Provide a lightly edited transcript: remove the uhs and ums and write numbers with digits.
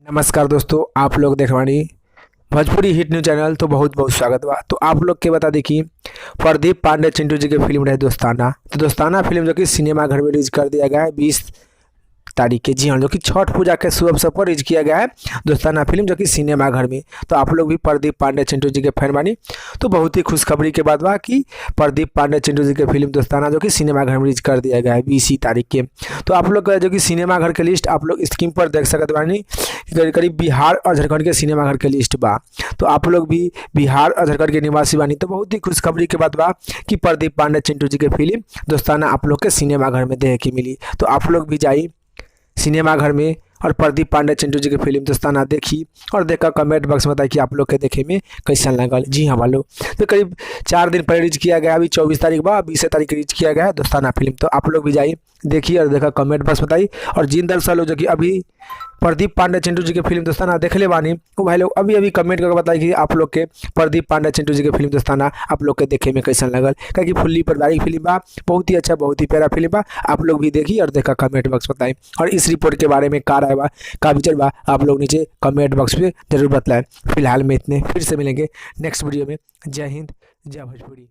नमस्कार दोस्तों, आप लोग देख रहे भोजपुरी हिट न्यूज चैनल। तो बहुत बहुत स्वागत बा। तो आप लोग के बता दी कि प्रदीप पांडे चिंटू जी की फिल्म रहे दोस्ताना। तो दोस्ताना फिल्म जो कि सिनेमा घर में रिलीज कर दिया गया है 20 तारीख के। जी हाँ, जो कि छठ पूजा के शुभ अवसर पर रिलीज किया गया है दोस्ताना फिल्म, जो कि सिनेमा घर में। तो आप लोग भी प्रदीप पांडे चिंटू जी के फैन बानी, तो बहुत ही खुशखबरी के बात बा कि प्रदीप पांडे चिंटू जी के फिल्म दोस्ताना जो कि सिनेमा घर में रिलीज कर दिया गया है 20 तारीख के। तो आप लोग का जो कि सिनेमा घर के लिस्ट आप लोग स्क्रीन पर देख सकते बानी। करीब करीब बिहार और झारखंड के सिनेमा घर के लिस्ट बा। तो आप लोग भी बिहार और झारखंड के निवासी बानी, तो बहुत ही खुशखबरी के बात बा कि प्रदीप पांडे चिंटू जी के फिल्म दोस्ताना आप लोग के सिनेमा घर में देखे की मिली। तो आप लोग भी जाइए सिनेमा घर में और प्रदीप पांडे चिंटू जी की फिल्म दोस्ताना देखी और देखकर कमेंट बॉक्स में बताइए कि आप लोग के देखे में कैसा लगल। जी हाँ वालों, तो करीब 4 दिन पहले रिलीज किया गया, अभी 24 तारीख बा, 20 तारीख रिलीज किया गया है दोस्ताना फिल्म। तो आप लोग भी जाइए देखिए और देखा कमेंट बॉक्स बताइए। और जिन दर्शक लोग जो कि अभी प्रदीप पांडे चिंटू जी की फिल्म दोस्ताना देख ले बानी, वो भाई लोग अभी अभी कमेंट करके बताइए कि आप लोग के प्रदीप पांडे चिंटू जी की फिल्म दोस्ताना आप लोग के देखे में कैसा लगल। क्योंकि फुल्ली पारिवारिक फिल्म बा, बहुत ही अच्छा, बहुत ही प्यारा फिल्म बा। आप लोग भी देखिए और देखा कमेंट बॉक्स बताएं। और इस रिपोर्ट के बारे में का राय बा, का विचार बा, आप लोग नीचे कमेंट बॉक्स में जरूर बताएं। फिलहाल में इतने, फिर से मिलेंगे नेक्स्ट वीडियो में। जय हिंद, जय भोजपुरी।